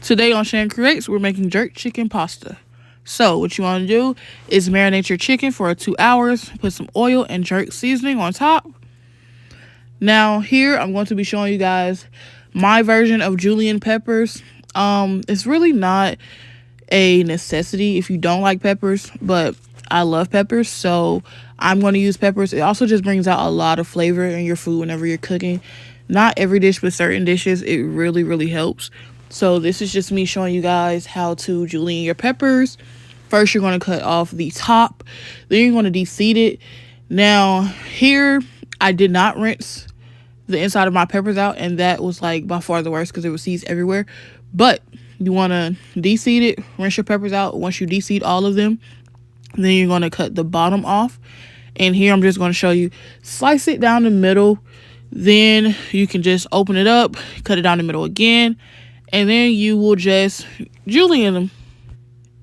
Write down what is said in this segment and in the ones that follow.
Today on Shan.Creates, we're making jerk chicken pasta. So what you want to do is marinate your chicken for 2 hours, put some oil and jerk seasoning on top. Now here I'm going to be showing you guys my version of julienne peppers. It's really not a necessity if you don't like peppers, but I love peppers, so I'm going to use peppers. It also just brings out a lot of flavor in your food whenever you're cooking. Not every dish, but certain dishes, it really helps. So this is just me showing you guys how to julienne your peppers. First, you're going to cut off the top. Then you're going to de-seed it. Now, here, I did not rinse the inside of my peppers out, and that was like by far the worst because there was seeds everywhere. But you want to de-seed it, rinse your peppers out. Once you de-seed all of them, then you're going to cut the bottom off. And here I'm just going to show you, slice it down the middle. Then you can just open it up, cut it down the middle again, and then you will just julienne them.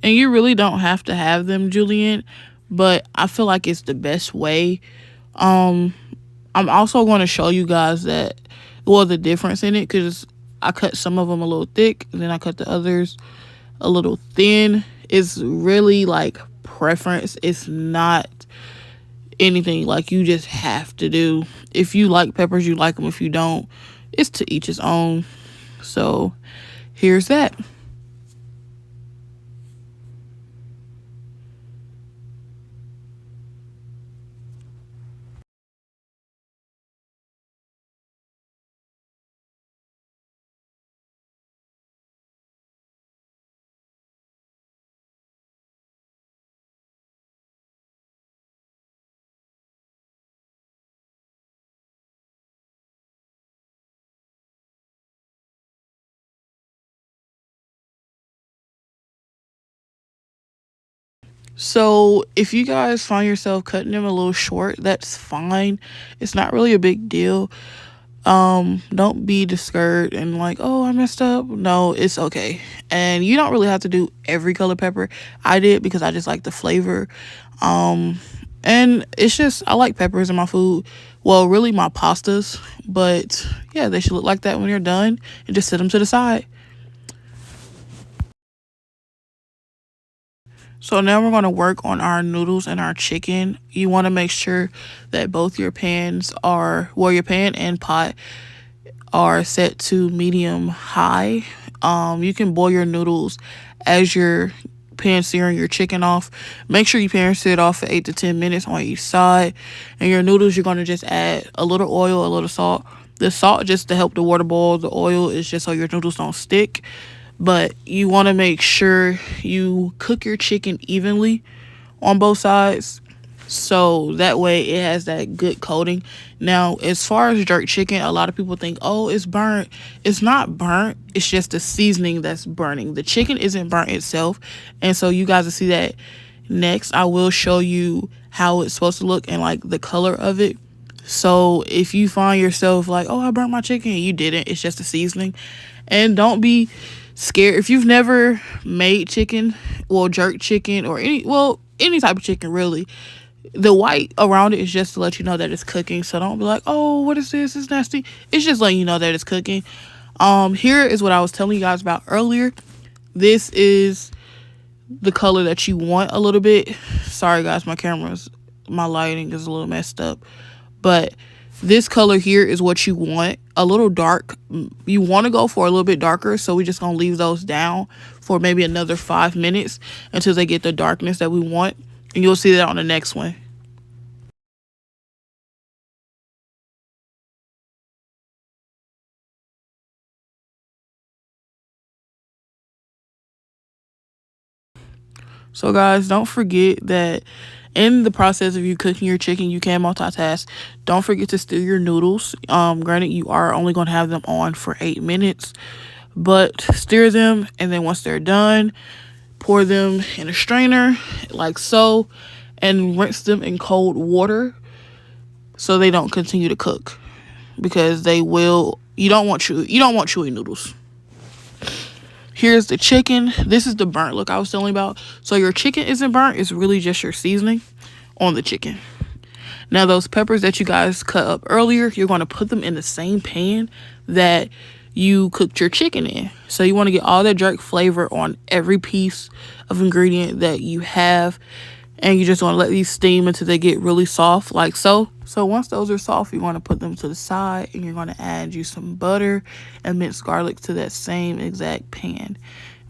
And you really don't have to have them julienne, but I feel like it's the best way. I'm also going to show you guys that, well, the difference in it, because I cut some of them a little thick, and then I cut the others a little thin. It's really like preference. It's not anything like you just have to do. If you like peppers, you like them. If you don't, it's to each his own. So here's that. So if you guys find yourself cutting them a little short, that's fine. It's not really a big deal. Don't be discouraged and like, oh, I messed up. No, it's okay. And you don't really have to do every color pepper. I did because I just like the flavor. And it's just, I like peppers in my food. Well, really my pastas, but yeah, they should look like that when you're done, and just set them to the side. So now we're going to work on our noodles and our chicken. You want to make sure that both your pans are, well, your pan and pot are set to medium high. You can boil your noodles as you're pan searing your chicken off. Make sure you pan sear it off for 8 to 10 minutes on each side. And your noodles, you're going to just add a little oil, a little salt. The salt just to help the water boil. The oil is just so your noodles don't stick. But you want to make sure you cook your chicken evenly on both sides, so that way it has that good coating. Now, as far as jerk chicken, a lot of people think, oh, it's burnt. It's not burnt. It's just the seasoning that's burning. The chicken isn't burnt itself. And so you guys will see that next. I will show you how it's supposed to look and like the color of it. So if you find yourself like, oh, I burnt my chicken, you didn't. It's just the seasoning. And don't be scared if you've never made chicken, well, jerk chicken or any type of chicken really. The white around it is just to let you know that it's cooking. So don't be like, oh, what is this? It's nasty. It's just letting you know that it's cooking. Here is what I was telling you guys about earlier. This is the color that you want a little bit. Sorry guys, my lighting is a little messed up, but this color here is what you want, a little dark. You want to go for a little bit darker, so we're just going to leave those down for maybe another 5 minutes until they get the darkness that we want. And you'll see that on the next one. So guys, don't forget that in the process of you cooking your chicken, you can multitask. Don't forget to stir your noodles. Granted, you are only going to have them on for 8 minutes, but stir them, and then once they're done, pour them in a strainer like so, and rinse them in cold water so they don't continue to cook, because they will. You don't want chewy noodles. Here's the chicken. This is the burnt look I was telling you about. So your chicken isn't burnt. It's really just your seasoning on the chicken. Now those peppers that you guys cut up earlier, you're going to put them in the same pan that you cooked your chicken in. So you want to get all that jerk flavor on every piece of ingredient that you have. And you just want to let these steam until they get really soft, like so. So once those are soft, you want to put them to the side, and you're going to add you some butter and minced garlic to that same exact pan.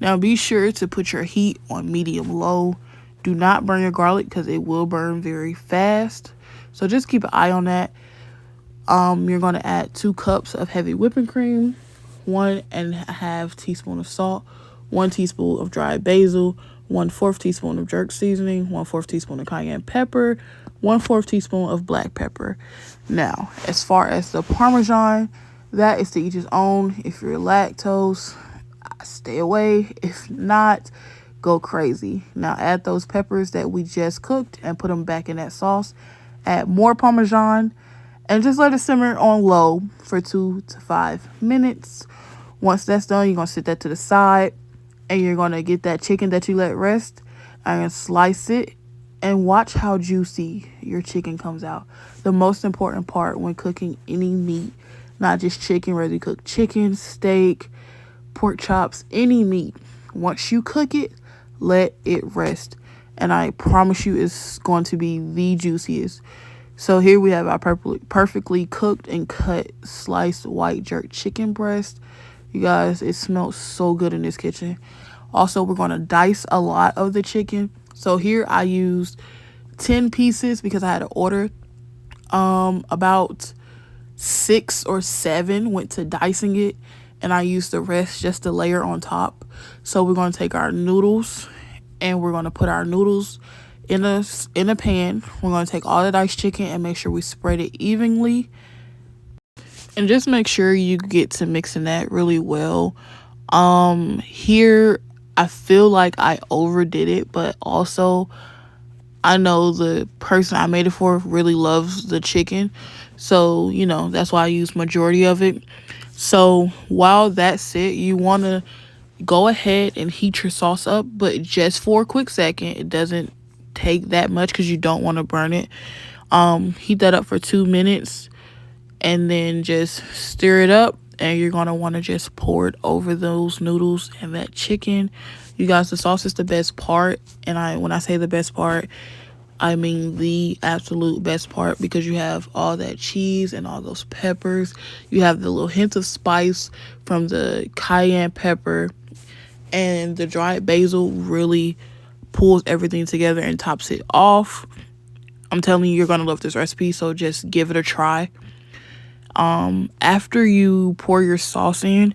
Now be sure to put your heat on medium low. Do not burn your garlic because it will burn very fast. So just keep an eye on that. You're going to add 2 cups of heavy whipping cream, 1.5 teaspoon of salt, 1 teaspoon of dried basil, 1/4 teaspoon of jerk seasoning, 1/4 teaspoon of cayenne pepper, 1/4 teaspoon of black pepper. Now, as far as the Parmesan, that is to each his own. If you're lactose, stay away. If not, go crazy. Now, add those peppers that we just cooked and put them back in that sauce. Add more Parmesan and just let it simmer on low for 2 to 5 minutes. Once that's done, you're going to set that to the side. And you're going to get that chicken that you let rest and slice it and watch how juicy your chicken comes out. The most important part when cooking any meat, not just chicken, whether you cook chicken, steak, pork chops, any meat. Once you cook it, let it rest. And I promise you it's going to be the juiciest. So here we have our perfectly cooked and cut sliced white jerk chicken breast. You guys, it smells so good in this kitchen. Also, we're going to dice a lot of the chicken. So here I used 10 pieces because I had to order. About 6 or 7 went to dicing it. And I used the rest just to layer on top. So we're going to take our noodles and we're going to put our noodles in a pan. We're going to take all the diced chicken and make sure we spread it evenly. And just make sure you get to mixing that really well. Here I feel like I overdid it, but also I know the person I made it for really loves the chicken. So, you know, that's why I use majority of it. So while that's it, you want to go ahead and heat your sauce up, but just for a quick second. It doesn't take that much because you don't want to burn it. Heat that up for 2 minutes. And then just stir it up, and you're going to want to just pour it over those noodles and that chicken. You guys, the sauce is the best part. And when I say the best part, I mean the absolute best part, because you have all that cheese and all those peppers. You have the little hint of spice from the cayenne pepper, and the dried basil really pulls everything together and tops it off. I'm telling you, you're going to love this recipe, so just give it a try. After you pour your sauce in,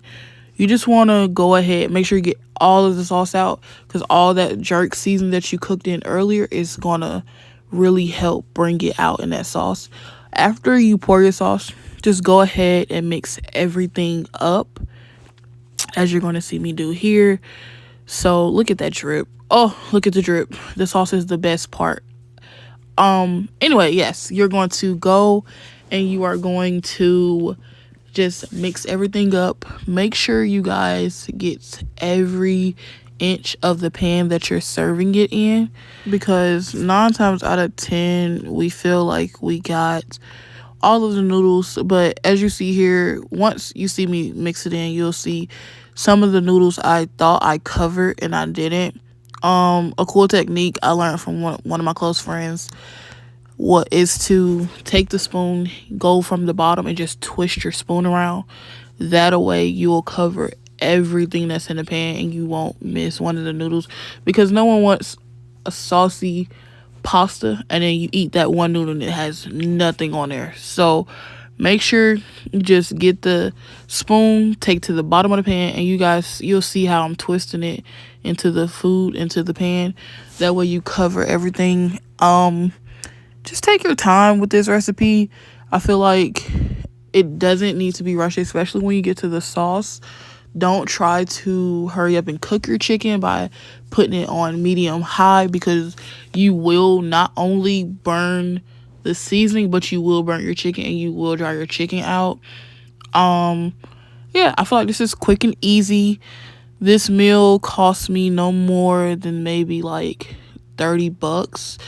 you just want to go ahead, make sure you get all of the sauce out, because all that jerk seasoning that you cooked in earlier is going to really help bring it out in that sauce. After you pour your sauce, just go ahead and mix everything up, as you're going to see me do here. So look at that drip. Oh, look at the drip. The sauce is the best part. Anyway, yes, you're going to go and you are going to just mix everything up. Make sure you guys get every inch of the pan that you're serving it in, because 9 times out of 10 we feel like we got all of the noodles. But as you see here, once you see me mix it in, you'll see some of the noodles I thought I covered and I didn't. A cool technique I learned from one of my close friends is to take the spoon, go from the bottom, and just twist your spoon around. That way you will cover everything that's in the pan and you won't miss one of the noodles, because no one wants a saucy pasta and then you eat that one noodle and it has nothing on there. So make sure you just get the spoon, take to the bottom of the pan, and you'll see how I'm twisting it into the food, into the pan. That way you cover everything. Just take your time with this recipe. I feel like it doesn't need to be rushed, especially when you get to the sauce. Don't try to hurry up and cook your chicken by putting it on medium high, because you will not only burn the seasoning, but you will burn your chicken and you will dry your chicken out. Yeah, I feel like this is quick and easy. This meal cost me no more than maybe like $30.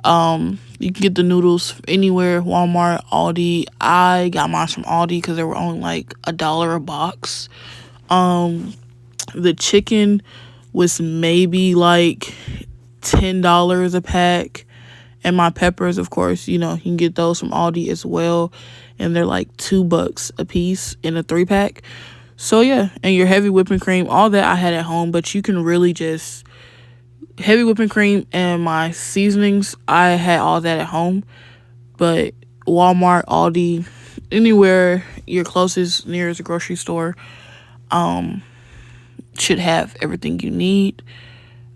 You can get the noodles anywhere, Walmart, Aldi. I got mine from Aldi because they were only like $1 a box. The chicken was maybe like $10 a pack. And my peppers, of course, you can get those from Aldi as well. And they're like $2 a piece in a 3-pack. So yeah, and your heavy whipping cream, all that I had at home. But you can really just, heavy whipping cream and my seasonings, I had all that at home. But Walmart, Aldi, anywhere your closest, nearest grocery store should have everything you need.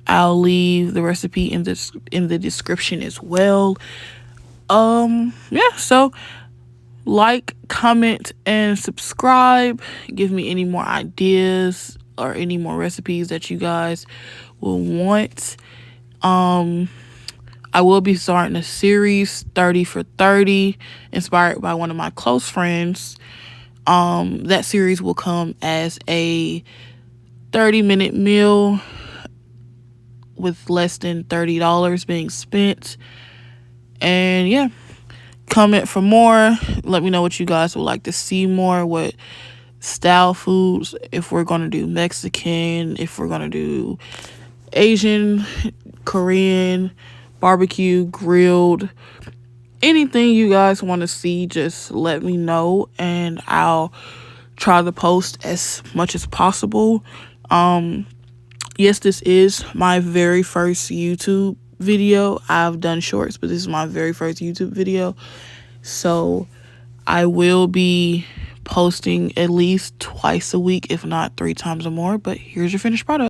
I'll leave the recipe in the description as well. Yeah, so like, comment, and subscribe. Give me any more ideas or any more recipes that you guys will want. I will be starting a series, 30 for 30, inspired by one of my close friends. That series will come as a 30-minute meal with less than $30 being spent. And yeah, comment for more. Let me know what you guys would like to see more, what style foods, if we're going to do Mexican, if we're going to do Asian, Korean, barbecue, grilled, anything you guys want to see, just let me know and I'll try to post as much as possible. Yes, this is my very first YouTube video. I've done shorts, but this is my very first YouTube video. So I will be posting at least twice a week, if not 3 times or more. But here's your finished product.